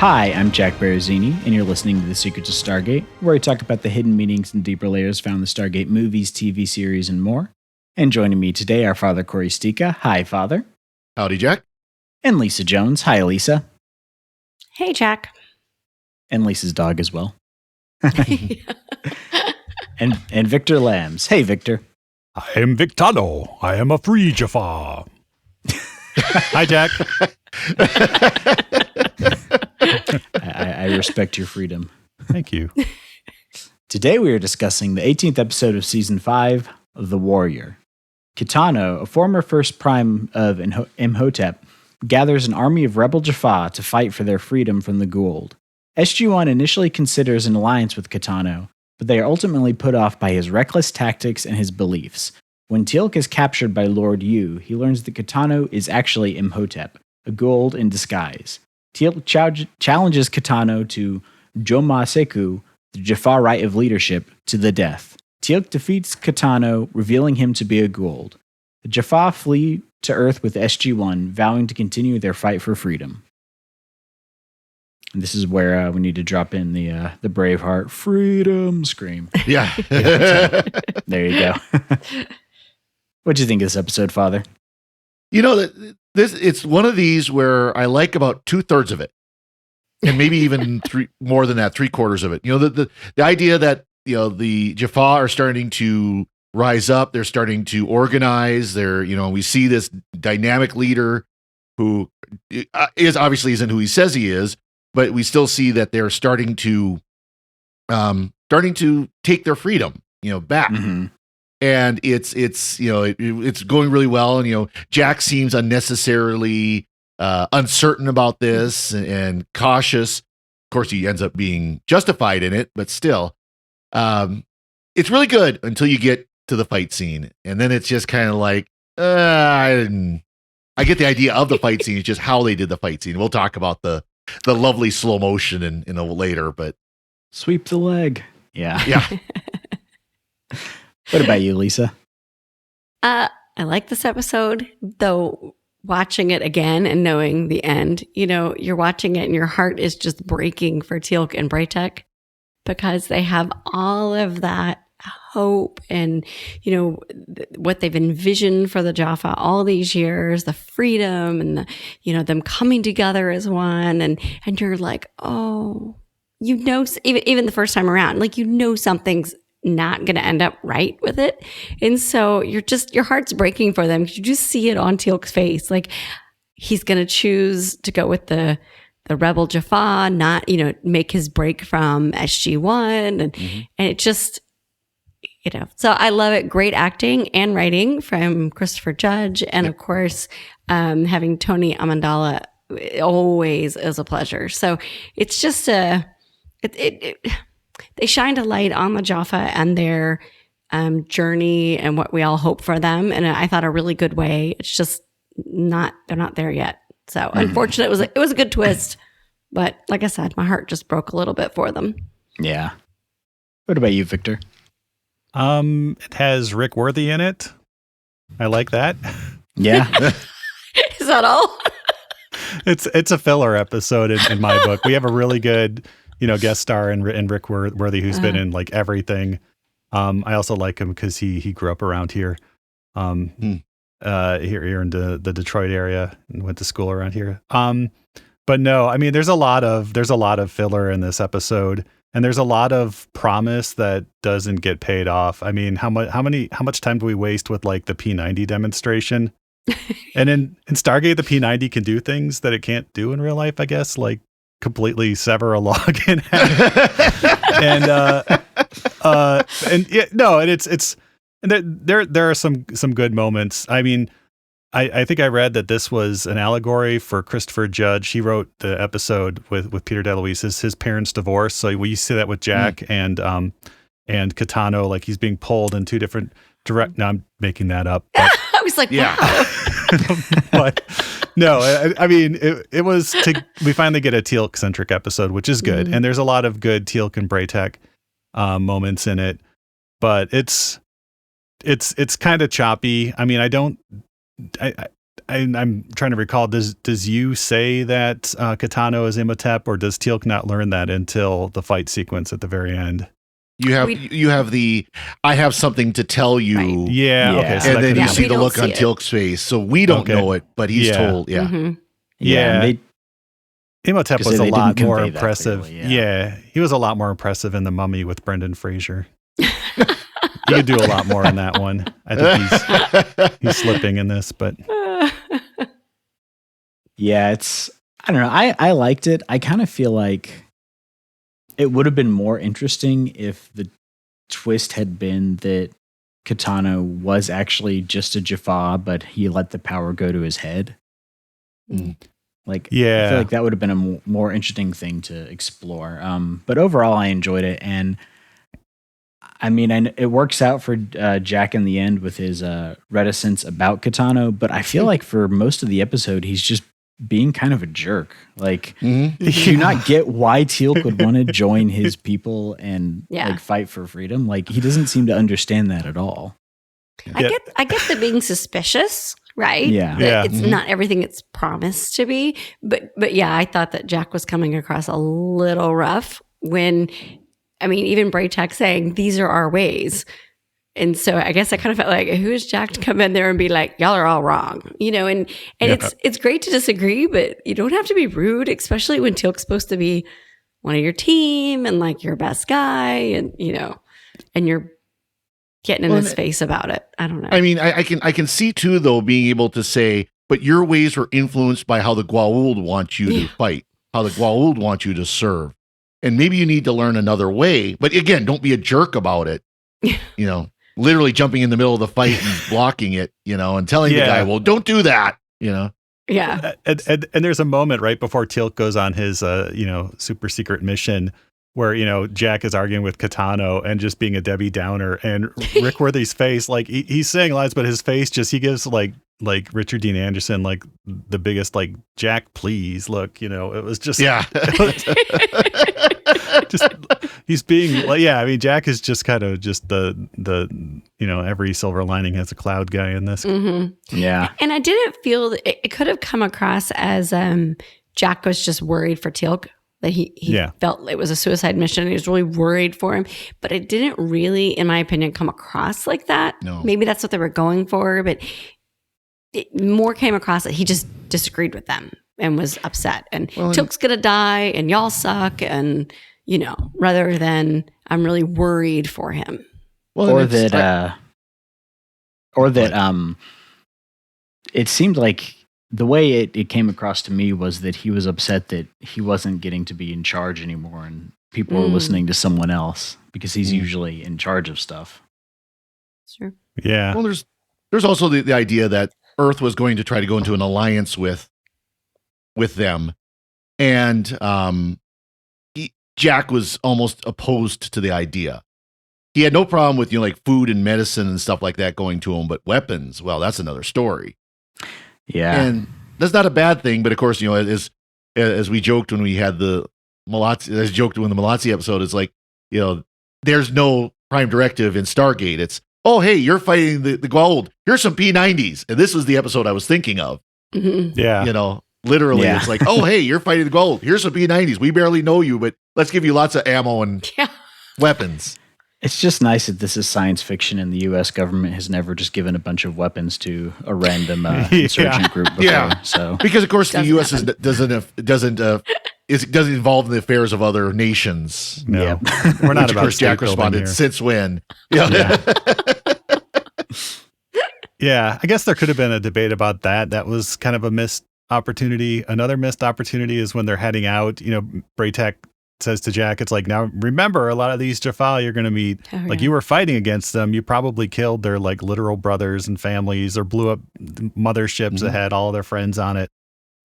Hi, I'm Jack Baruzzini, and you're listening to The Secrets of Stargate, where I talk about the hidden meanings and deeper layers found in the Stargate movies, TV series, and more. And joining me today are Father Cory Sticha. Hi, Father. Howdy, Jack. And Lisa Jones. Hi, Lisa. Hey, Jack. And Lisa's dog as well. and Victor Lambs. Hey, Victor. I am Victano. I am a free Jafar. Hi, Jack. I respect your freedom. Thank you. Today we are discussing the 18th episode of Season 5 of The Warrior. Kitano, a former first prime of Imhotep, gathers an army of rebel Jaffa to fight for their freedom from the Goa'uld. SG-1 initially considers an alliance with Kitano, but they are ultimately put off by his reckless tactics and his beliefs. When Teal'c is captured by Lord Yu, he learns that Kitano is actually Imhotep, a Goa'uld in disguise. Teal'c challenges Kitano to Joma Seku, the Jaffa right of leadership, to the death. Teal'c defeats Kitano, revealing him to be a Goa'uld. The Jaffa flee to Earth with SG-1, vowing to continue their fight for freedom. And this is where we need to drop in the Braveheart freedom scream. Yeah. There you go. What'd you think of this episode, Father? You know, it's one of these where I like about 2/3 of it, and maybe even more than that, 3/4 of it. You know, the idea that, you know, the Jaffa are starting to rise up, they're starting to organize. We see this dynamic leader who isn't who he says he is, but we still see that they're starting to take their freedom, back. Mm-hmm. And it's going really well. And, Jack seems unnecessarily uncertain about this and cautious. Of course, he ends up being justified in it, but still, it's really good until you get to the fight scene. And then it's just kind of like, I get the idea of the fight scene. It's just how they did the fight scene. We'll talk about the lovely slow motion in a later, but sweep the leg. Yeah. Yeah. What about you, Lisa? I like this episode, though watching it again and knowing the end, you're watching it and your heart is just breaking for Teal'c and Braytek because they have all of that hope and, what they've envisioned for the Jaffa all these years, the freedom and them coming together as one. And you're like, oh, even the first time around, like, something's not going to end up right with it. And so your heart's breaking for them. You just see it on Teal'c's face. Like, he's going to choose to go with the rebel Jaffa, not, make his break from SG-1. And it just, so I love it. Great acting and writing from Christopher Judge. And of course, having Tony Amandala always is a pleasure. So it's just they shined a light on the Jaffa and their journey and what we all hope for them. And I thought a really good way. It's just they're not there yet. So unfortunately, it was a good twist. But like I said, my heart just broke a little bit for them. Yeah. What about you, Victor? It has Rick Worthy in it. I like that. Yeah. Is that all? It's a filler episode in my book. We have a really good guest star in Rick Worthy, who's been in like everything. I also like him because he grew up around here, here in the Detroit area and went to school around here. But no, I mean, there's a lot of filler in this episode, and there's a lot of promise that doesn't get paid off. I mean, how much time do we waste with like the P90 demonstration? And in Stargate, the P90 can do things that it can't do in real life, I guess, like completely sever a log in half. and there are some good moments. I mean, I think I read that this was an allegory for Christopher Judge. He wrote the episode with Peter DeLuise, his parents divorced. So we see that with Jack and Kitano, like he's being pulled in two different no, I'm making that up. But, I was like, yeah. Wow. But no, I mean, it was we finally get a Teal'c-centric episode, which is good. And there's a lot of good Teal'c and Braytek moments in it, but it's kind of choppy. I mean, I'm trying to recall. Does you say that Kitano is Imhotep, or does Teal'c not learn that until the fight sequence at the very end? You have the I have something to tell you. Right. Yeah. Okay. So And then you see we the don't look on see it. Teal'c's face. So we don't know it, but he's told. Yeah. Mhm. Yeah. And Imhotep Because was a they lot didn't more convey that impressive. clearly, Yeah, he was a lot more impressive in The Mummy with Brendan Fraser. He could do a lot more in that one. I think he's slipping in this, but yeah, I don't know. I liked it. I kind of feel like it would have been more interesting if the twist had been that Kitano was actually just a Jaffa, but he let the power go to his head. Like, I feel like that would have been a more interesting thing to explore. But overall, I enjoyed it. And I mean, it works out for Jack in the end with his reticence about Kitano. But I feel like for most of the episode, he's just being kind of a jerk. Like, do you not get why Teal'c would want to join his people and like fight for freedom? Like, he doesn't seem to understand that at all. I get the being suspicious, right? Yeah. That it's not everything it's promised to be. But yeah, I thought that Jack was coming across a little rough when, I mean, even Braytek saying, these are our ways. And so I guess I kind of felt like, who is Jack to come in there and be like, y'all are all wrong, you know? And it's great to disagree, but you don't have to be rude, especially when Teal'c's supposed to be one of your team and like your best guy, and you know, and you're getting in his face about it. I don't know. I mean, I can see too, though, being able to say, but your ways were influenced by how the Gwa'uld want you to fight, how the Gwa'uld want you to serve. And maybe you need to learn another way. But again, don't be a jerk about it. You know, literally jumping in the middle of the fight and blocking it, you know, and telling the guy, well, don't do that, you know. Yeah. And there's a moment right before Teal'c goes on his, you know, super secret mission where, you know, Jack is arguing with Kitano and just being a Debbie Downer, and Rick Worthy's face, like he's saying lines, but his face just, he gives like Richard Dean Anderson, like the biggest, like, Jack, please look, you know, it was just, just, he's being like, I mean, Jack is just kind of just the, you know, every silver lining has a cloud guy in this. Mm-hmm. Yeah. And I didn't feel that it could have come across as Jack was just worried for Teal'c. That he felt it was a suicide mission. He was really worried for him, but it didn't really, in my opinion, come across like that. No. Maybe that's what they were going for, but it more came across that he just disagreed with them and was upset. And Teal'c's gonna die, and y'all suck, and you know, rather than I'm really worried for him. Well, or that it seemed like the way it came across to me was that he was upset that he wasn't getting to be in charge anymore, and people were listening to someone else because he's usually in charge of stuff. Sure. Yeah. Well, there's also the idea that Earth was going to try to go into an alliance with them, and Jack was almost opposed to the idea. He had no problem with, you know, like food and medicine and stuff like that going to him, but weapons, well, that's another story. Yeah. And that's not a bad thing, but of course, you know, as we joked when we had the Malazzi episode, it's like, you know, there's no prime directive in Stargate. It's, oh, hey, you're fighting the Gwa'uld. Here's some P90s. And this was the episode I was thinking of. Mm-hmm. Yeah. You know, literally, it's like, oh, hey, you're fighting the Gwa'uld. Here's some P90s. We barely know you, but let's give you lots of ammo and weapons. It's just nice that this is science fiction, and the U.S. government has never just given a bunch of weapons to a random insurgent group before. Yeah. So because of course the U.S. doesn't involve in the affairs of other nations. No, yeah. We're not Which, about of course, Jack state building responded, here. since when? Yeah. Yeah, I guess there could have been a debate about that. That was kind of a missed opportunity. Another missed opportunity is when they're heading out. You know, Braytek says to Jack, it's like, now remember, a lot of these Jaffa you're going to meet, you were fighting against them. You probably killed their like literal brothers and families, or blew up motherships that had all of their friends on it.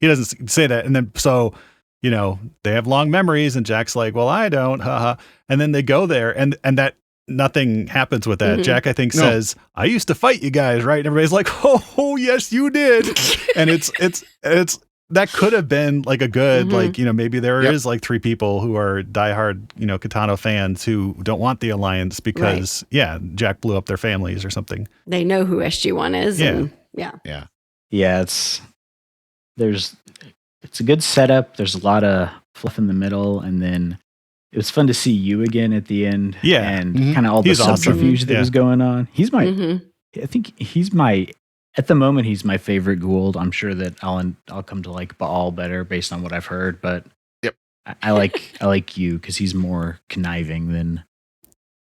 He doesn't say that. And then, so, you know, they have long memories, and Jack's like, well, I don't, haha. And then they go there, and that nothing happens with that. Jack, I think, says, I used to fight you guys, right? And everybody's like, oh yes, you did. And it's that could have been like a good, like, you know, maybe there is like 3 people who are diehard, you know, Kitano fans who don't want the alliance because, Jack blew up their families or something. They know who SG1 is. Yeah. And, Yeah. Yeah, it's a good setup. There's a lot of fluff in the middle, and then it was fun to see you again at the end. Yeah. and Mhm. kind of all the He's awesome. subterfuge that Yeah. was going on. He's my, Mhm. I think he's my. At the moment, he's my favorite Gould. I'm sure that I'll come to like Baal better based on what I've heard, but Yep. I like you because he's more conniving than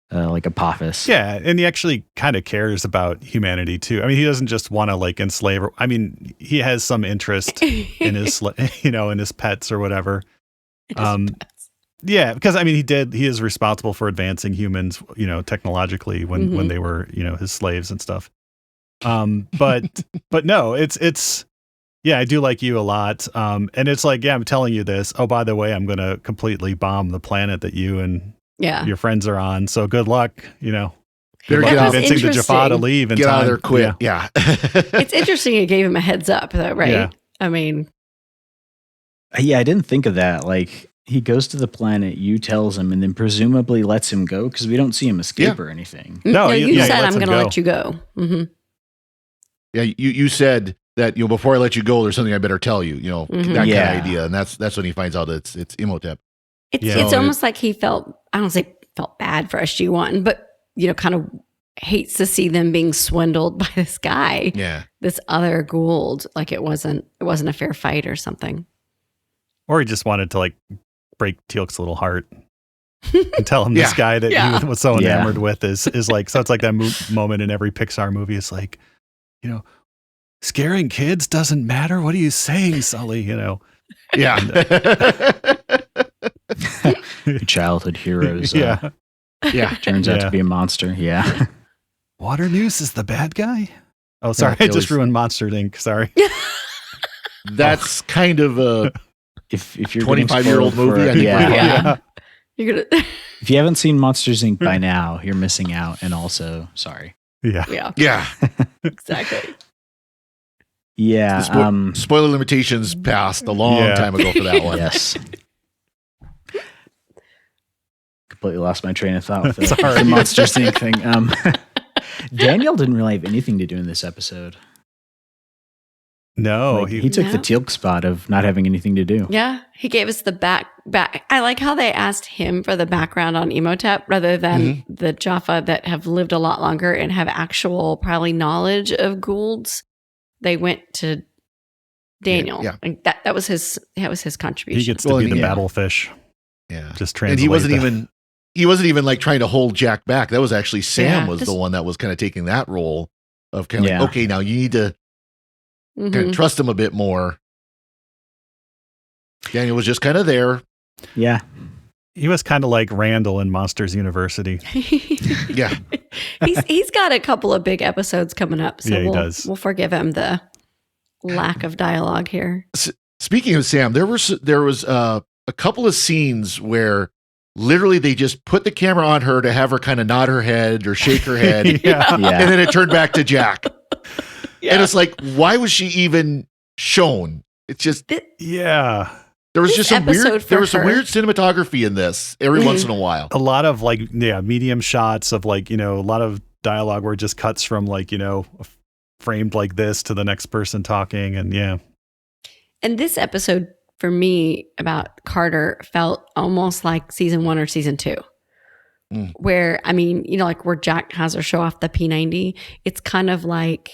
like Apophis. Yeah, and he actually kind of cares about humanity too. I mean, he doesn't just want to like enslave. I mean, he has some interest in his, in his pets or whatever. Yeah, because I mean, he is responsible for advancing humans, technologically when they were, his slaves and stuff. But no, it's yeah, I do like you a lot. And it's like, yeah, I'm telling you this. Oh, by the way, I'm going to completely bomb the planet that you and your friends are on. So good luck, Good Better luck get out. convincing the Interesting. Jaffa to leave and Get out of there quick. Yeah. It's interesting it gave him a heads up, though, right? Yeah. I mean, Yeah, I didn't think of that. Like he goes to the planet, you tells him, and then presumably lets him go because we don't see him escape or anything. No, you he said lets I'm him going to go. let you go. Mm-hmm. Yeah, you said that before I let you go, there's something I better tell you. That kind Yeah. of idea, and that's when he finds out it's Imhotep. It's almost like he felt, I don't say felt bad for SG-1, but, kind of hates to see them being swindled by this guy, Yeah, this other Gould, like it wasn't a fair fight or something. Or he just wanted to like break Teal'c's little heart and tell him this guy that he was so enamored with is like, so it's like that moment in every Pixar movie. It's like, scaring kids doesn't matter. What are you saying, Sully? yeah. Your childhood heroes. Yeah. Turns out to be a monster. Yeah. Water News is the bad guy. Oh, sorry. Yeah, I just ruined Monster Inc. Sorry. That's kind of a if you're 25-year-old movie. I think yeah. You're gonna. If you haven't seen Monsters Inc. by now, you're missing out. And also, sorry. Yeah. Yeah. Exactly. Yeah. Spoiler limitations passed a long time ago for that one. Yes. Completely lost my train of thought with Sorry. the Monsters Inc. thing. Daniel didn't really have anything to do in this episode. No, Like, he took the Teal'c spot of not having anything to do. Yeah, he gave us the back. I like how they asked him for the background on Imhotep rather than the Jaffa that have lived a lot longer and have actual probably knowledge of Goulds. They went to Daniel. Yeah. And that was his contribution. he gets to be the battlefish. Yeah. Just translate. And he wasn't even like trying to hold Jack back. That was actually Sam was the one that was kind of taking that role of kind of like, okay, now you need to kind of trust him a bit more. Daniel was just kind of there. Yeah. He was kind of like Randall in Monsters University. Yeah. He's got a couple of big episodes coming up, so he does. We'll forgive him the lack of dialogue here. Speaking of Sam, there was a couple of scenes where literally they just put the camera on her to have her kind of nod her head or shake her head, and then it turned back to Jack. And it's like, why was she even shown? It's just there was just some weird cinematography in this every once in a while. A lot of like medium shots of like a lot of dialogue where it just cuts from like framed like this to the next person talking and And this episode for me about Carter felt almost like season 1 or season 2. Where, I mean, like where Jack has her show off the P90, it's kind of like,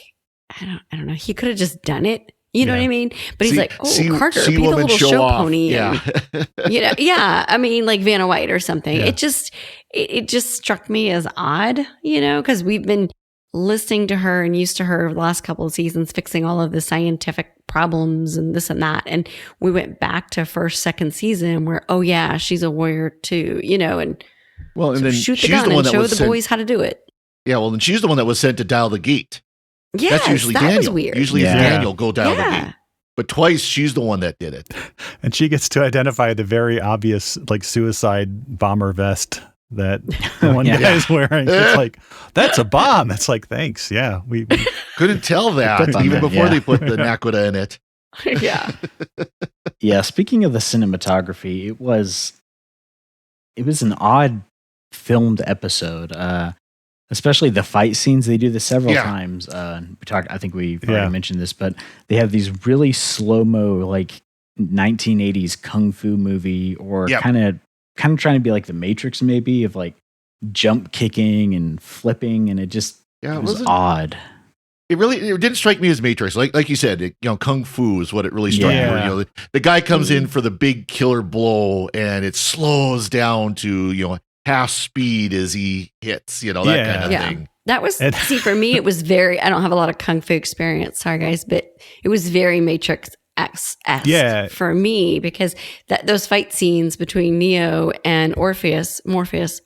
I don't know, he could have just done it. You know what I mean? But he's like, Carter, be the little show pony. Yeah. And, I mean, like Vanna White or something. Yeah. It just struck me as odd, because we've been listening to her and used to her the last couple of seasons fixing all of the scientific problems and this and that. And we went back to first, second season where, she's a warrior too, and well, and then shoot the gun and show the boys how to do it. Yeah, well, then she's the one that was sent to dial the gate. Yeah, that's usually that Daniel. Was weird. Usually it's Daniel go dial the gate. But twice she's the one that did it. And she gets to identify the very obvious like suicide bomber vest that the one guy is wearing. It's like, that's a bomb. It's like, thanks. Yeah. We couldn't tell that even before they put the Naquita in it. Yeah. Yeah. Speaking of the cinematography, it was an odd filmed episode. especially the fight scenes. They do this several Yeah. times. I think we've already mentioned this, but they have these really slow-mo, like 1980s kung fu movie, or Yep. kind of trying to be like the Matrix, maybe, of like jump kicking and flipping, and it was wasn't- odd. It didn't strike me as Matrix. Like you said, kung fu is what it really struck me. Yeah. Where, the guy comes in for the big killer blow, and it slows down to half speed as he hits. That kind of thing. That was, see, for me, it was very, I don't have a lot of kung fu experience. Sorry, guys, but it was very Matrix-esque for me, because those fight scenes between Neo and Morpheus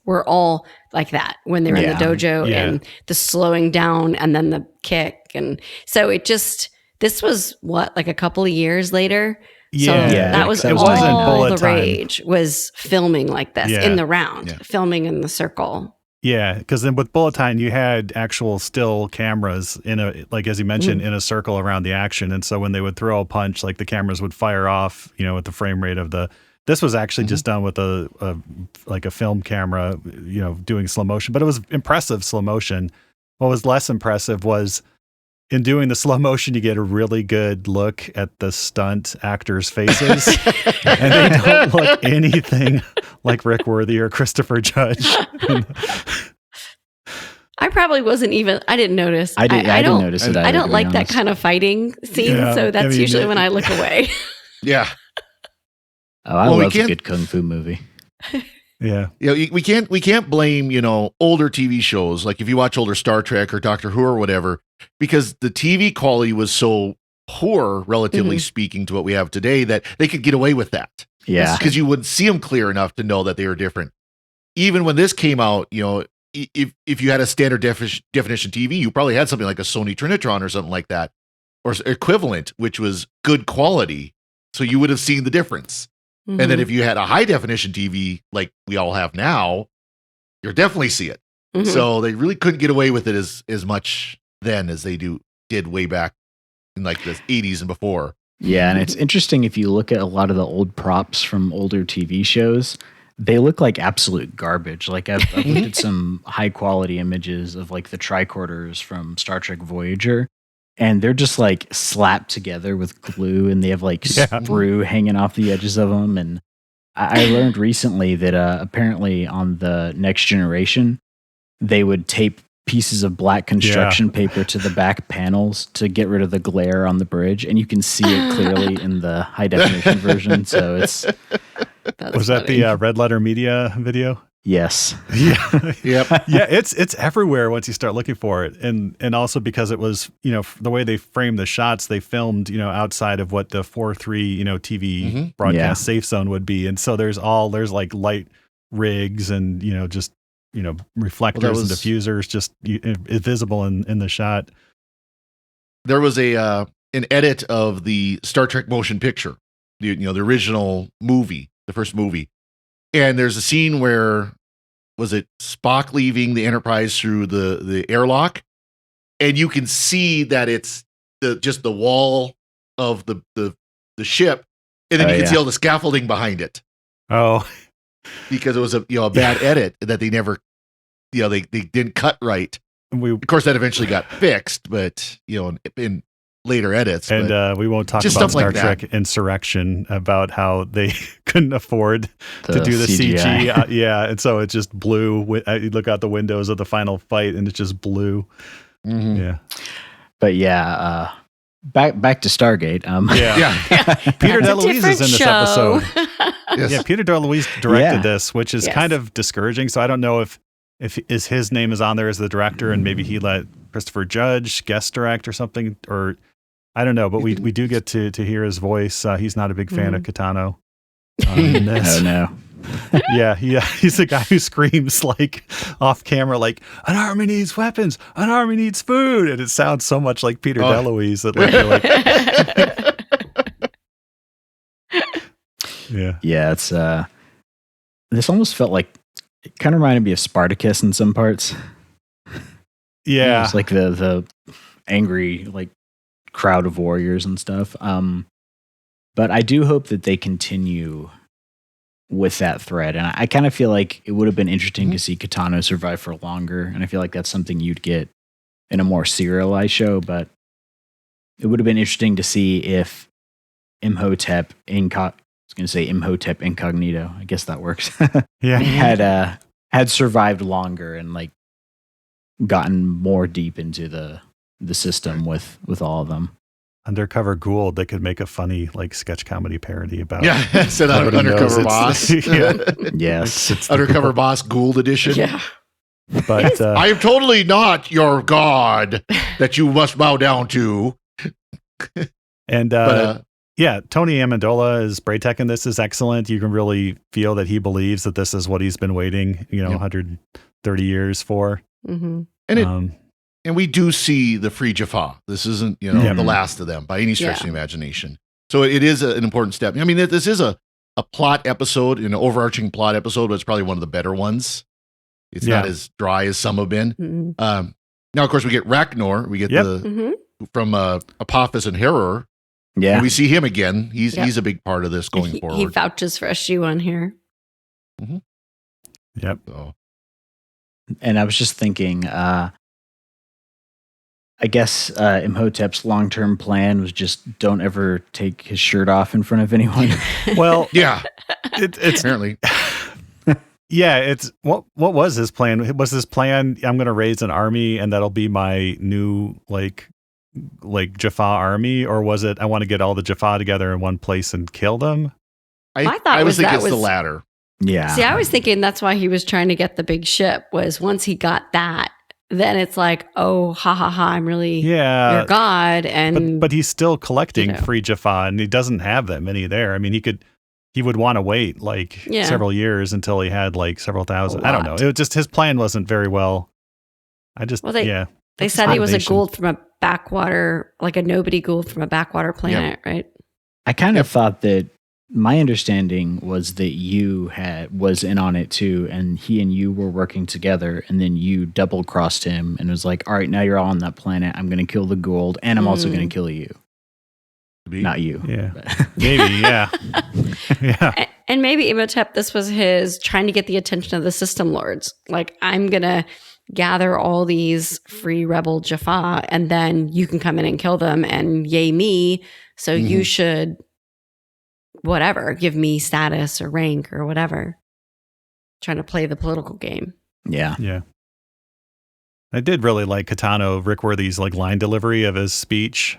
were all like that when they were in the dojo, and the slowing down and then the kick. And so this was like a couple of years later. So that was all the rage, was filming like this in the round, filming in the circle. Yeah, because then with Bullet Time, you had actual still cameras as you mentioned, in a circle around the action. And so when they would throw a punch, like the cameras would fire off, with the frame rate of this was actually just done with a film camera, doing slow motion, but it was impressive slow motion. What was less impressive was in doing the slow motion, you get a really good look at the stunt actors' faces, and they don't look anything like Rick Worthy or Christopher Judge. I probably wasn't even, I didn't notice. I didn't notice it either, I don't like that kind of fighting scene, so that's usually when I look away. Yeah. Oh, I love a good kung fu movie. Yeah. We can't blame, older TV shows, like if you watch older Star Trek or Doctor Who or whatever, because the TV quality was so poor, relatively speaking, to what we have today, that they could get away with that. Yeah. Because you wouldn't see them clear enough to know that they were different. Even when this came out, if you had a standard definition TV, you probably had something like a Sony Trinitron or something like that, or equivalent, which was good quality. So you would have seen the difference. And then if you had a high definition TV like we all have now, you'll definitely see it. So they really couldn't get away with it as much then as they did way back in like the 80s and before. Yeah, and it's interesting if you look at a lot of the old props from older TV shows, they look like absolute garbage. Like I've looked at some high quality images of like the tricorders from Star Trek Voyager, and they're just like slapped together with glue, and they have like sprue hanging off the edges of them. And I learned recently that apparently on the Next Generation, they would tape pieces of black construction paper to the back panels to get rid of the glare on the bridge, and you can see it clearly in the high definition version. So it's was that the Red Letter Media video? Yes. Yeah. Yep. Yeah, it's everywhere once you start looking for it. And also because it was, the way they framed the shots, they filmed, outside of what the 4:3, TV broadcast safe zone would be. And so there's like light rigs and, just, reflectors and diffusers just visible in the shot. There was an edit of the Star Trek motion picture, the original movie, the first movie. And there's a scene where, was it Spock leaving the Enterprise through the airlock? And you can see that it's just the wall of the ship. And then you can see all the scaffolding behind it. Oh, because it was a bad edit that they never, they didn't cut right. Of course, that eventually got fixed, but, in later edits. And we won't talk about Star Trek Insurrection, about how they couldn't afford to do the CG. And so it just blew. You look out the windows of the final fight, and it just blew. Mm-hmm. Yeah. But back to Stargate. Peter DeLuise is in this episode. Yes. Yeah, Peter DeLuise directed this, which is kind of discouraging. So I don't know if his name is on there as the director, and maybe he let Christopher Judge guest direct or something, or I don't know. But we do get to hear his voice. He's not a big fan of Kitano. In this. Oh no. Yeah, he's the guy who screams like off camera, like an army needs weapons, an army needs food, and it sounds so much like Peter DeLuise that yeah. It's this almost felt like, it kind of reminded me of Spartacus in some parts. Yeah, it's like the angry like crowd of warriors and stuff. But I do hope that they continue with that thread. And I kind of feel like it would have been interesting to see Kitano survive for longer. And I feel like that's something you'd get in a more serialized show, but it would have been interesting to see if Imhotep Imhotep Incognito, I guess that works. had survived longer and like gotten more deep into the system with all of them. Undercover Gould, they could make a funny like sketch comedy parody about. Yeah, said Undercover Boss. Yes, it's Undercover Boss Gould edition. Yeah. But I am totally not your god that you must bow down to. And Tony Amendola as Braytech in this is excellent. You can really feel that he believes that this is what he's been waiting, 130 years for. Mm-hmm. And we do see the Free Jaffa. This isn't, the last of them by any stretch of the imagination. So it is an important step. I mean, this is a plot episode, an overarching plot episode, but it's probably one of the better ones. It's not as dry as some have been. Mm-hmm. Now, of course, we get Ragnar. We get from Apophis and Heror. Yeah. And we see him again. He's a big part of this going forward. He vouches for SG-1 here. Mm-hmm. Yep. So. And I was just thinking, I guess Imhotep's long-term plan was just don't ever take his shirt off in front of anyone. Well, yeah, it's apparently. Yeah, it's what was his plan? Was his plan I'm going to raise an army and that'll be my new like Jaffa army, or was it I want to get all the Jaffa together in one place and kill them? I was thinking it's the latter. Yeah. See, I was thinking that's why he was trying to get the big ship, was once he got that, then it's like, oh, ha ha ha, I'm really your god. And but he's still collecting free Jaffa, and he doesn't have that many there. I mean, he would want to wait several years until he had like several thousand. I don't know. It was just his plan wasn't very well. They said he was a Gould from a backwater, like a nobody Gould from a backwater planet, right? I kind of thought that my understanding was that you was in on it too, and he and you were working together, and then you double crossed him and was like, all right, now you're all on that planet. I'm going to kill the Gould, and I'm also going to kill you. Not you. Yeah. Maybe, yeah. Yeah. And maybe Imhotep, this was his trying to get the attention of the system lords. Like, I'm going to gather all these free rebel Jaffa, and then you can come in and kill them, and yay me. So you should, whatever, give me status or rank or whatever. Trying to play the political game. Yeah. Yeah. I did really like Kitano, Rick Worthy's like line delivery of his speech,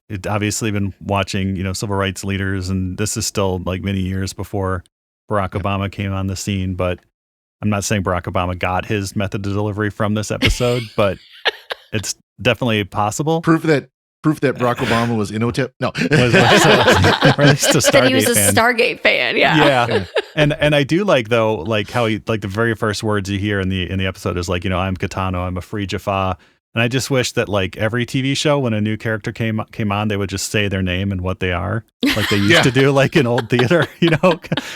It obviously been watching, civil rights leaders, and this is still like many years before Barack Obama came on the scene. But I'm not saying Barack Obama got his method of delivery from this episode, but it's definitely possible. Proof that Barack Obama was Imhotep? No. Or at least a Stargate that he was a fan. Stargate fan, yeah. Yeah. And I do like, though, like how he, like the very first words you hear in the episode is like, I'm Kitano, I'm a free Jaffa. And I just wish that like every TV show, when a new character came on, they would just say their name and what they are, like they used to do, like in old theater,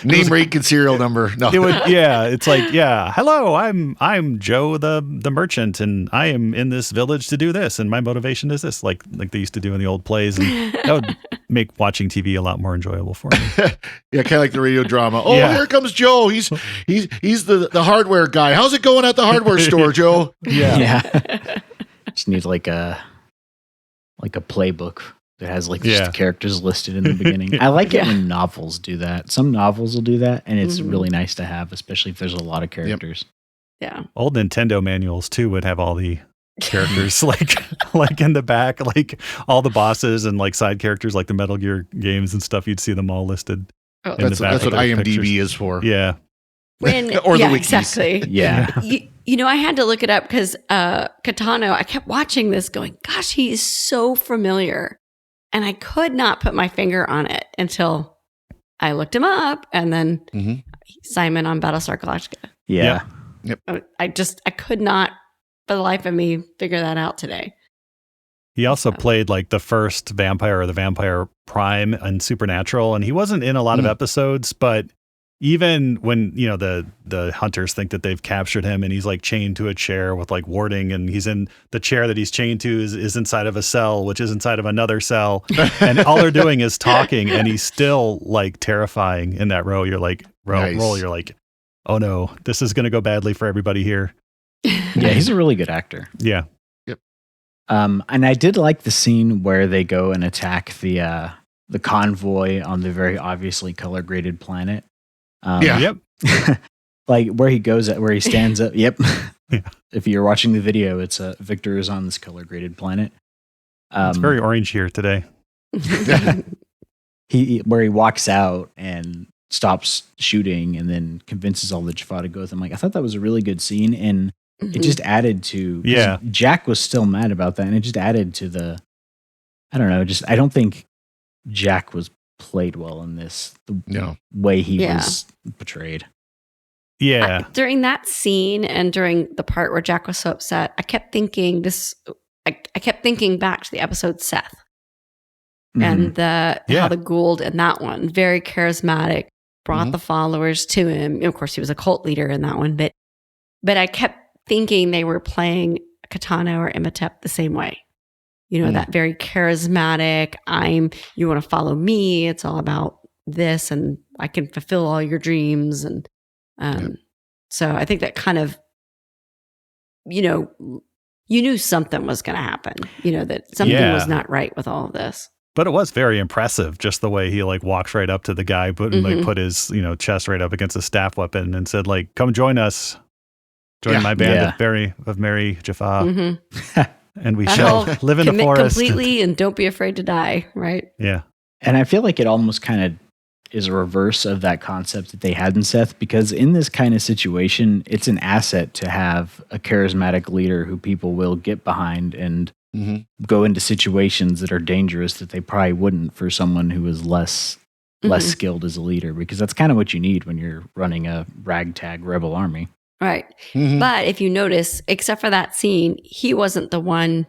Name, rank, and serial number. No, it would. Yeah, it's like, hello, I'm Joe the merchant, and I am in this village to do this, and my motivation is this, like they used to do in the old plays, and that would make watching TV a lot more enjoyable for me. Yeah, kind of like the radio drama. Oh, here comes Joe. He's the hardware guy. How's it going at the hardware store, Joe? Yeah. Just need like a playbook that has like just the characters listed in the beginning. I like it when novels do that. Some novels will do that, and it's really nice to have, especially if there's a lot of characters. Yeah. Old Nintendo manuals too would have all the characters like in the back, like all the bosses and like side characters, like the Metal Gear games and stuff. You'd see them all listed. Oh, that's what IMDb is for. Yeah. Or the wikis. Exactly. Yeah. I had to look it up because Kitano, I kept watching this going, gosh, he is so familiar. And I could not put my finger on it until I looked him up, and then Simon on Battlestar Galactica. Yeah. Yep. I could not, for the life of me, figure that out today. He also played like the first vampire or the Vampire Prime in Supernatural, and he wasn't in a lot of episodes, but even when, the hunters think that they've captured him and he's like chained to a chair with like warding, and he's in the chair that he's chained to is inside of a cell, which is inside of another cell. And all they're doing is talking, and he's still like terrifying in that row. You're like, role, you're like, oh no, this is going to go badly for everybody here. Yeah, he's a really good actor. Yeah. Yep. And I did like the scene where they go and attack the convoy on the very obviously color graded planet. Yep. Like where he stands up. Yep. Yeah. If you're watching the video, it's Victor is on this color graded planet. It's very orange here today. Where he walks out and stops shooting and then convinces all the Jaffa to go with him. Like, I thought that was a really good scene, and it just added to. Yeah. Jack was still mad about that, and it just added to the. I don't know. I don't think Jack was played well in this. The way he was portrayed. Yeah. During that scene and during the part where Jack was so upset, I kept thinking I kept thinking back to the episode Seth and how the Gould in that one, very charismatic, brought the followers to him. Of course, he was a cult leader in that one, but I kept thinking they were playing Kitano or Imhotep the same way. That very charismatic, you want to follow me. It's all about this, and I can fulfill all your dreams. And so I think that kind of, you knew something was going to happen, that something was not right with all of this. But it was very impressive, just the way he like walks right up to the guy, put his chest right up against a staff weapon and said like, "Come join us, join my band of merry Jaffa, and we shall live in the forest completely and don't be afraid to die." Right? Yeah. And I feel like it almost kind of is a reverse of that concept that they had in Seth, because in this kind of situation, it's an asset to have a charismatic leader who people will get behind and go into situations that are dangerous that they probably wouldn't for someone who is less skilled as a leader, because that's kind of what you need when you're running a ragtag rebel army. Right. But if you notice, except for that scene, he wasn't the one,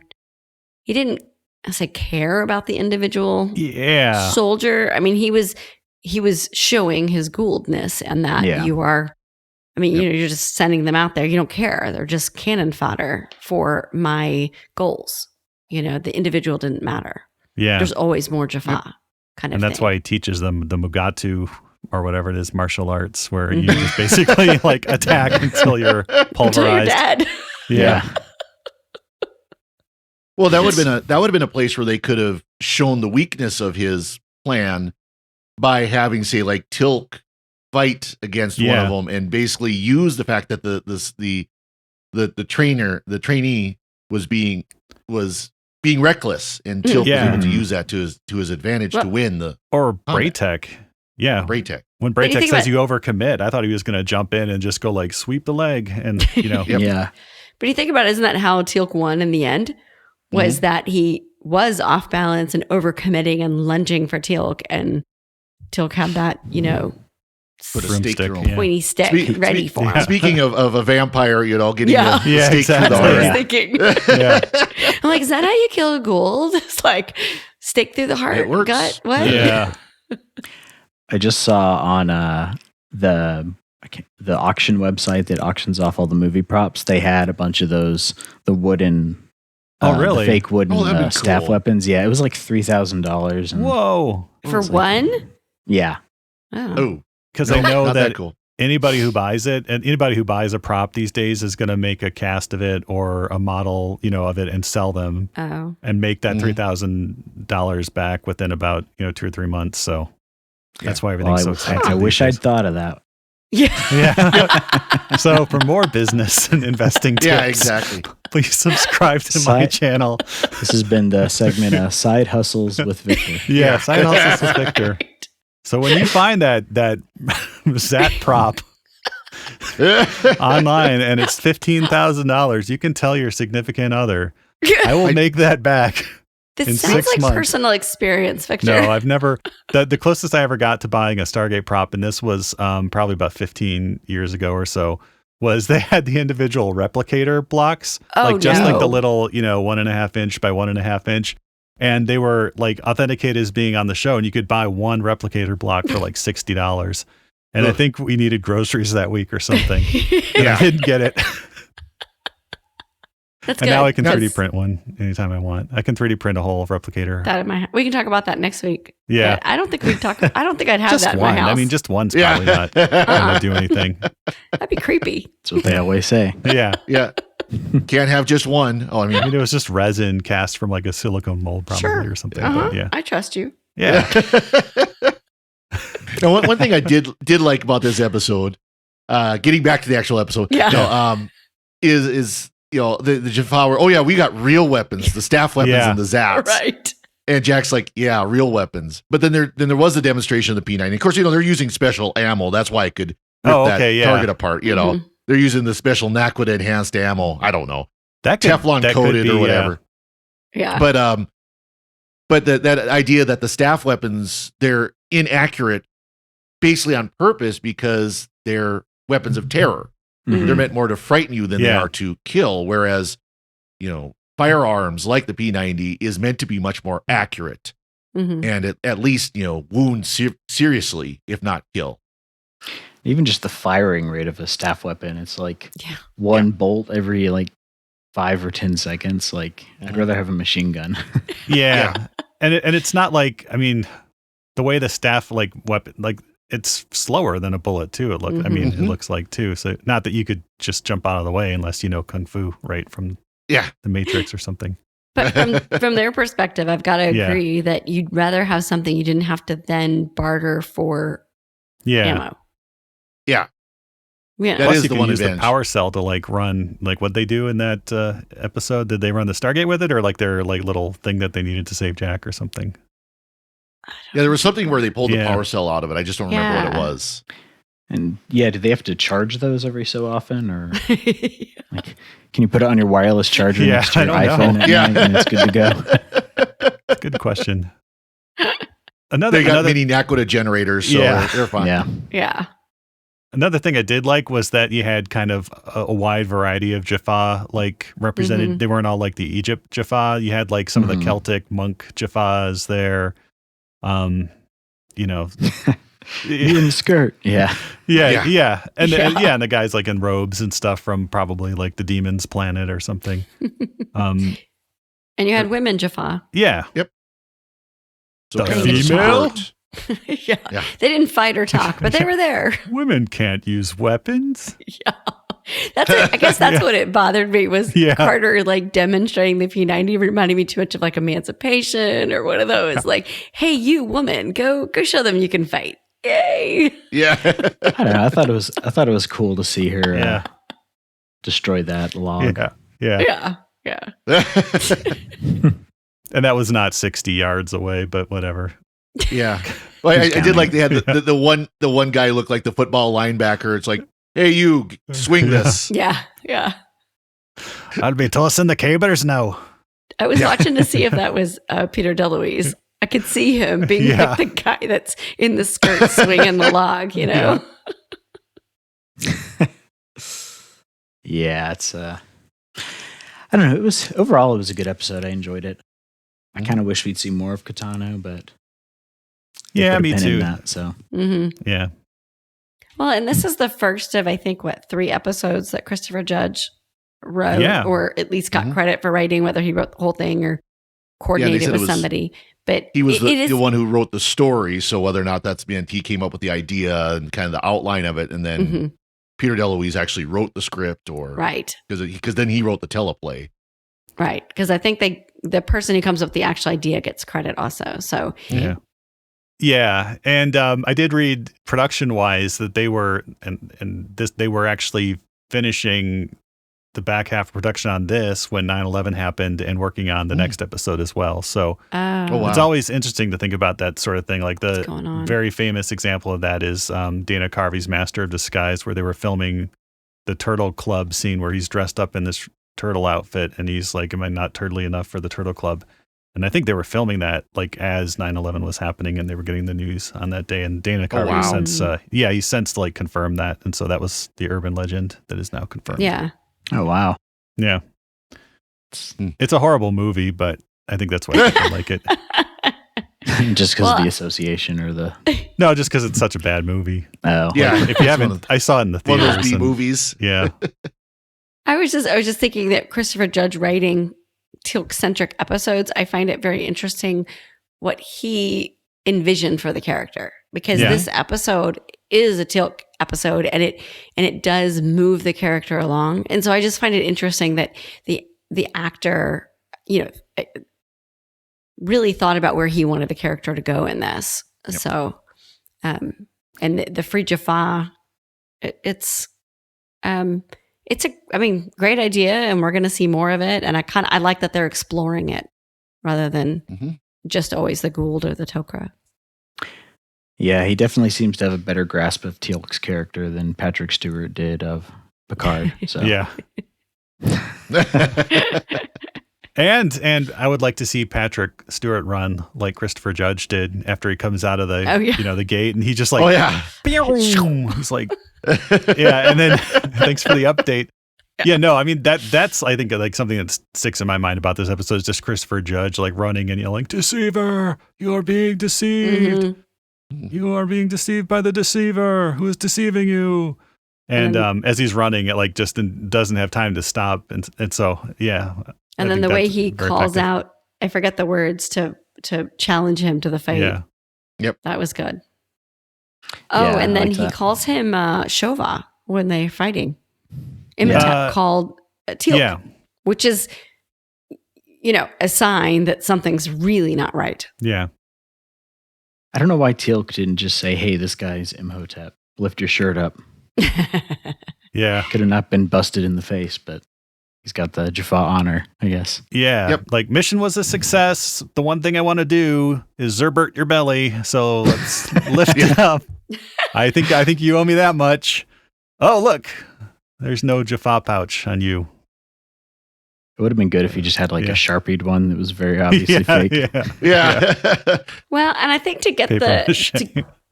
he didn't care about the individual soldier. I mean, he was showing his Gouldness, and that you are, you're just sending them out there. You don't care. They're just cannon fodder for my goals. The individual didn't matter. Yeah. There's always more Jaffa kind of And that's thing. why he teaches them the Mugatu or whatever it is, martial arts, where you just basically like attack until you're pulverized. Until you're dead. Yeah. Well, that would have been a place where they could have shown the weakness of his plan by having, say, like Teal'c fight against one of them, and basically use the fact that the trainee was being reckless, and Teal'c was able to use that to his advantage to win the. Or Braytech. Yeah. Braytech. When Braytech says you overcommit, I thought he was going to jump in and just go like sweep the leg and, Yeah. But you think about it, isn't that how Teal'c won in the end? Was that he was off balance and overcommitting and lunging for Teal'c, and Teal'c had that, Put a stake through him. pointy stick ready for him. Speaking of a vampire, getting a stake exactly. through the That's heart. what I was thinking. I'm like, is that how you kill a Gould? It's like stake through the heart, It works. gut. What? Yeah. I just saw on the auction website that auctions off all the movie props, they had a bunch of those, the wooden, really? the fake wooden that'd be staff cool. weapons. Yeah, it was like $3,000. Whoa. For one? Yeah. Oh, Because I know not that cool. anybody who buys it, and anybody who buys a prop these days is going to make a cast of it or a model, of it and sell them and make that $3,000 back within about, 2 or 3 months. So that's why everything's so expensive. I wish I'd thought of that. Yeah. So for more business and investing tips, exactly. please subscribe to my channel. This has been the segment Side Hustles with Victor. Side Hustles with Victor. So when you find that Zat prop online and it's $15,000, you can tell your significant other, I will make that back. This in sounds 6 like months. personal experience, Victor. No, I've never. The closest I ever got to buying a Stargate prop, and this was probably about 15 years ago or so, was they had the individual replicator blocks, like the little 1.5 inch by 1.5 inch. And they were like authenticated as being on the show, and you could buy one replicator block for like $60. And I Ugh. think we needed groceries that week or something. And Yeah. I didn't get it. That's And good. now I can 3D That's- print one anytime I want. I can 3D print a whole replicator. that in my. We can talk about that next week. Yeah. But I don't think we'd talk. I don't think I'd have Just that in one. my house. I mean, just one's Yeah. probably not going to do anything. That'd be creepy. That's what they always say. Yeah. Yeah. Can't have just one. Oh, I I mean, mean, it was just resin cast from like a silicone mold probably Sure. or something. Uh-huh. But yeah. I trust you. Yeah. Now, one thing I did like about this episode, getting back to the actual episode, Yeah. is the Jaffa were, oh yeah, we got real weapons, the staff weapons Yeah. and the Zats. Right. And Jack's like, yeah, real weapons. But then there was a demonstration of the P90. Of course, they're using special ammo. That's why it could rip Oh, that okay, yeah. target apart. Mhm. They're using the special Naquita enhanced ammo. I don't know, That could, Teflon that could coated be, or whatever. Yeah. But that idea that the staff weapons, they're inaccurate basically on purpose because they're weapons of terror. Mhm. They're meant more to frighten you than they Yeah. are to kill. Whereas, firearms like the P90 is meant to be much more accurate Mhm. and at least, wound seriously, if not kill. Even just the firing rate of a staff weapon, it's like Yeah. one bolt every like 5 or 10 seconds. Like I'd rather have a machine gun. Yeah. And it's not like, I mean, the way the staff like weapon, like it's slower than a bullet too. It Mhm. looks like too. So not that you could just jump out of the way unless you know Kung Fu, right? From Yeah. the Matrix or something. But from their perspective, I've got to Yeah. agree that you'd rather have something you didn't have to then barter for Yeah. ammo. Yeah. Yeah. That Plus is you the can one use advantage. the power cell to like run, like what they do in that episode. Did they run the Stargate with it or like their like little thing that they needed to save Jack or something? Yeah, there was something where they pulled the Yeah. power cell out of it. I just don't remember what it Yeah. was. And yeah, do they have to charge those every so often, or like, can you put it on your wireless charger Yeah, next to I your don't know. iPhone at Yeah. night and it's good to go? Good question. They Another got mini Naquita generators, so Yeah. they're fine. Yeah, Yeah. Another thing I did like was that you had kind of a wide variety of Jaffa like represented. Mhm. They weren't all like the Egypt Jaffa. You had like some of Mhm. the Celtic monk Jaffas there. in skirt. Yeah, Yeah. And Yeah. and the guys like in robes and stuff from probably like the Demon's Planet or something. And you had women Jaffa. Yeah. So The kind of the female? support. Yeah. Yeah. They didn't fight or talk, but they were there. Women can't use weapons. Yeah. That's it. I guess that's Yeah. what it bothered me was Yeah. Carter like demonstrating the P90 reminding me too much of like emancipation or one of those like, hey, you woman, go show them you can fight. Yay. Yeah. I don't know. I thought it was cool to see her Yeah. destroy that log. Yeah. Yeah. And that was not 60 yards away, but whatever. Yeah. Well, I Who's did like they had counting? the one guy looked like the football linebacker. It's like, hey, you swing this. Yeah. Yeah. I'll be tossing the cablers now. I was watching to see if that was Peter DeLuise. I could see him being Yeah. like the guy that's in the skirt swinging the log, you know? Yeah, it's I don't know. It was a good episode. I enjoyed it. I kind of wish we'd see more of Katano, but they Yeah, put a me pin in too. that, so hmm Yeah. Well, and this is the first of, I think, 3 episodes that Christopher Judge wrote, Yeah. or at least got Mhm. credit for writing, whether he wrote the whole thing or coordinated said it with was- somebody. But He was it is, the one who wrote the story. So whether or not that's meant he came up with the idea and kind of the outline of it, and then Mhm. Peter DeLuise actually wrote the script, or right, because then he wrote the teleplay. right. Because I think the person who comes up with the actual idea gets credit also. So Yeah. Yeah. And I did read production wise that they were they were actually finishing the back half of production on this when 9/11 happened and working on the next episode as well. So Oh, wow. it's always interesting to think about that sort of thing. Like what's the going on? very famous example of that is Dana Carvey's Master of Disguise, where they were filming the Turtle Club scene where he's dressed up in this turtle outfit and he's like, am I not turtly enough for the Turtle Club? And I think they were filming that like as 9/11 was happening and they were getting the news on that day. And Dana Carvey wow. since, he since like confirmed that. And so that was the urban legend that is now confirmed. Yeah. oh wow. Yeah. Hmm. It's a horrible movie, but I think that's why people like it. Just because Well, of the association or the No, just because it's such a bad movie. Yeah. If you haven't, I saw it in the One theaters. of those B and- movies. Yeah. I was just thinking that Christopher Judge writing Teal'c-centric episodes, I find it very interesting what he envisioned for the character, because Yeah. this episode is a Teal'c episode, and it does move the character along. And so I just find it interesting that the actor, really thought about where he wanted the character to go in this. Yep. So, and the Free Jaffa, it's great idea, and we're going to see more of it. And I like that they're exploring it rather than Mhm. just always the Gould or the Tok'ra. Yeah, he definitely seems to have a better grasp of Teal'c's character than Patrick Stewart did of Picard. So Yeah. And I would like to see Patrick Stewart run like Christopher Judge did after he comes out of the the gate, and he just like Oh yeah. he's like yeah, and then thanks for the update. Yeah, no, I mean that's I think like something that sticks in my mind about this episode is just Christopher Judge like running and yelling, "Deceiver, you are being deceived. Mhm. You are being deceived by the deceiver who is deceiving you." And as he's running, it like just doesn't have time to stop, and so yeah. And I then think the way that's he very calls effective. out, I forget the words to challenge him to the fight. Yeah, That was good. Oh, Yeah, and I then like he that. calls him Shova when they're fighting. Yeah. Imhotep called Teal'c, yeah, which is, a sign that something's really not right. yeah. I don't know why Teal'c didn't just say, "Hey, this guy's Imhotep. Lift your shirt up." Yeah. Could have not been busted in the face, but he's got the Jaffa honor, I guess. Yeah. Yep. Like mission was a success. The one thing I want to do is Zerbert your belly. So let's lift it up. I think you owe me that much. Oh, look. There's no Jaffa pouch on you. It would have been good if he just had like Yeah. a Sharpied one that was very obviously fake. Yeah. Yeah. Well, and I think to get Paper mache.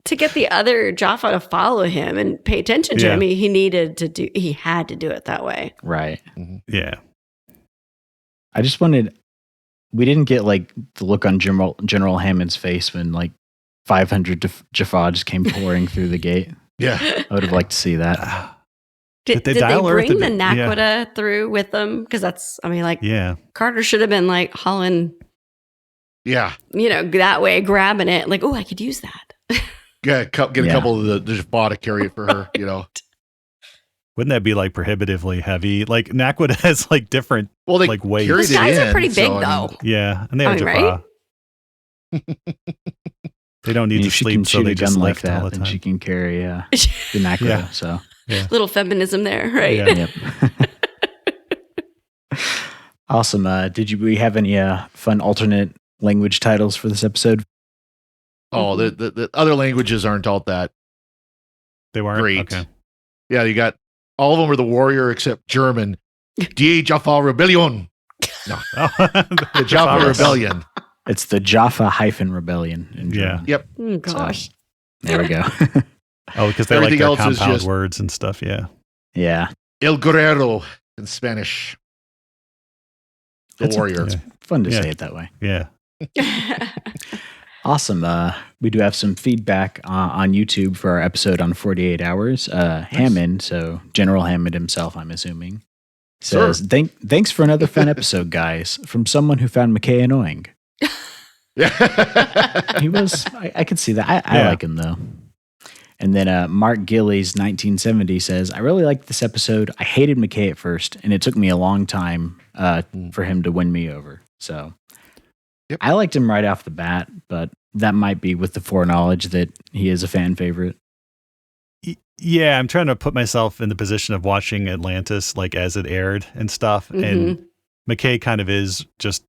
to get the other Jaffa to follow him and pay attention to Yeah. him, he had to do it that way. Right. Yeah. I just wanted, we didn't get like the look on General Hammond's face when like 500 Jaffa just came pouring through the gate. Yeah. I would have liked to see that. Did they they dial Earth bring a the bit? Yeah. Naquita through with them? Because that's, Yeah. Carter should have been like hauling, Yeah. that way, grabbing it. Like, oh, I could use that. Get a Yeah. couple of the Jaffa to carry it for her, Wouldn't that be like prohibitively heavy? Like Naquita has like different, Well, they like weights. carried Those it guys are in, pretty big, so, I mean, though. Yeah. And they are I mean, Jaffa. They don't need And to if she sleep, can so shoot they a just gun like lift all that, the then time. she can carry the Naquita. Yeah. So, Little feminism there, right? Yeah. yep. Awesome. We have any fun alternate language titles for this episode? Oh, the other languages aren't all that They weren't? great. Okay. Yeah, you got all of them are the warrior except German. Die Jaffa Rebellion. The Jaffa Rebellion. It's the Jaffa-Rebellion in Yeah. German. Yep. Oh, gosh. There we go. Oh, because they like Everything their else is compound just- words and stuff. Yeah. Yeah. El Guerrero in Spanish. The That's warrior. Yeah. Fun to Yeah. say it that way. Yeah. Awesome. We do have some feedback on YouTube for our episode on 48 Hours. Hammond, so General Hammond himself, I'm assuming, says, Sure. Thanks for another fun episode, guys, from someone who found McKay annoying. He was, I could see that. I Yeah. like him, though. And then Mark Gillies, 1970, says, I really liked this episode. I hated McKay at first, and it took me a long time for him to win me over. So Yep. I liked him right off the bat, but that might be with the foreknowledge that he is a fan favorite. Yeah, I'm trying to put myself in the position of watching Atlantis like as it aired and stuff. And McKay kind of is just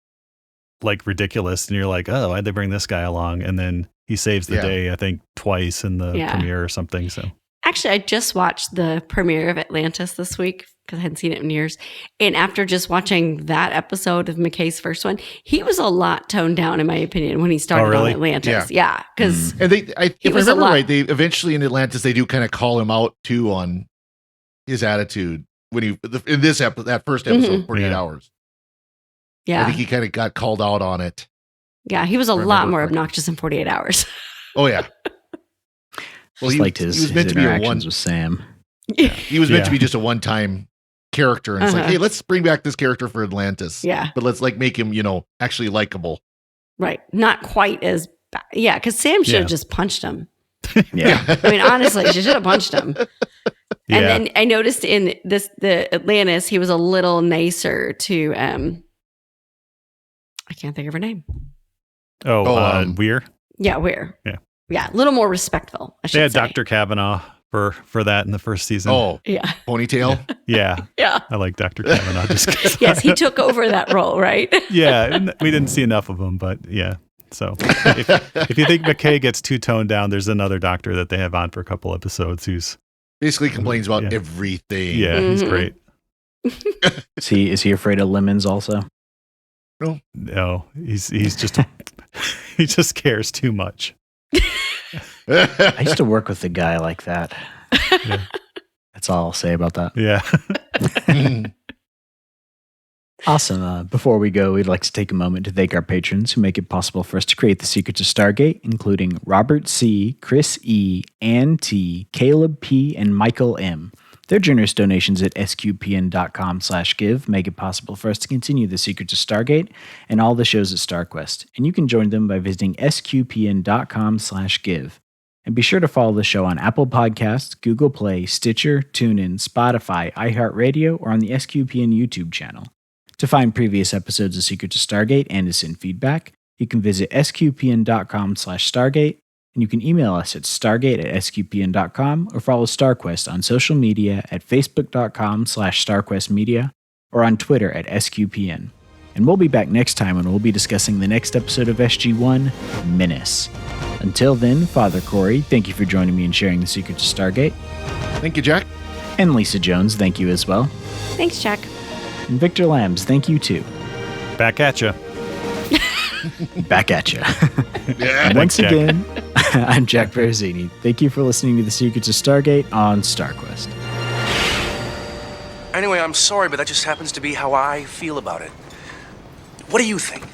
like ridiculous. And you're like, oh, why'd they bring this guy along? And then he saves the Yeah. day, I think, twice in the Yeah. premiere or something. So Actually, I just watched the premiere of Atlantis this week because I hadn't seen it in years. And after just watching that episode of McKay's first one, he was a lot toned down, in my opinion, when he started really? on Atlantis. Yeah, because And if I was a remember lot- right, they eventually in Atlantis they do kind of call him out too on his attitude when in that first episode, 48 Yeah. Hours. I yeah, think he kind of got called out on it. Yeah, he was a Remember lot more correctly. obnoxious in 48 Hours. Oh yeah. Well, Just liked his, he was meant his to be a interactions one. with Sam. He was meant to Yeah. be just a one-time character, and it's like, Uh-huh. hey, let's bring back this character for Atlantis. Yeah, But let's like make him, actually likable. right. Not quite as bad. Yeah, because Sam should have Yeah. just punched him. Yeah. I mean, honestly, she should have punched him. Yeah. And then I noticed in the Atlantis, he was a little nicer to I can't think of her name. Weir. Yeah, where? Yeah. Yeah, a little more respectful, I should They had say. Dr. Kavanaugh for that in the first season. Oh, Yeah. ponytail. Yeah. Yeah. I like Dr. Kavanaugh. Just 'cause- Yes, he took over that role, right? Yeah, and we didn't see enough of him, but yeah. So if you think McKay gets too toned down, there's another doctor that they have on for a couple episodes who's Basically complains about Yeah. everything. yeah, he's Mhm. great. Is he afraid of lemons also? No, he's just he just cares too much. I used to work with a guy like that. Yeah. That's all I'll say about that. Yeah. Awesome. Before we go, we'd like to take a moment to thank our patrons who make it possible for us to create the Secrets of Stargate, including Robert C., Chris E., Ann T., Caleb P., and Michael M. Their generous donations at sqpn.com/give make it possible for us to continue the Secrets of Stargate and all the shows at StarQuest. And you can join them by visiting sqpn.com/give. And be sure to follow the show on Apple Podcasts, Google Play, Stitcher, TuneIn, Spotify, iHeartRadio, or on the SQPN YouTube channel. To find previous episodes of Secrets of Stargate and to send feedback, you can visit sqpn.com/Stargate, and you can email us at stargate@sqpn.com or follow StarQuest on social media at facebook.com/StarQuestMedia or on Twitter at SQPN. And we'll be back next time when we'll be discussing the next episode of SG-1, Menace. Until then, Father Cory, thank you for joining me and sharing the Secrets of Stargate. Thank you, Jack. And Lisa Jones, thank you as well. Thanks, Jack. And Victor Lambs, thank you too. Back at you. Back at you. Yeah. And once Jack. again, I'm Jack Baruzzini. Thank you for listening to the Secrets of Stargate on StarQuest. Anyway, I'm sorry, but that just happens to be how I feel about it. What do you think?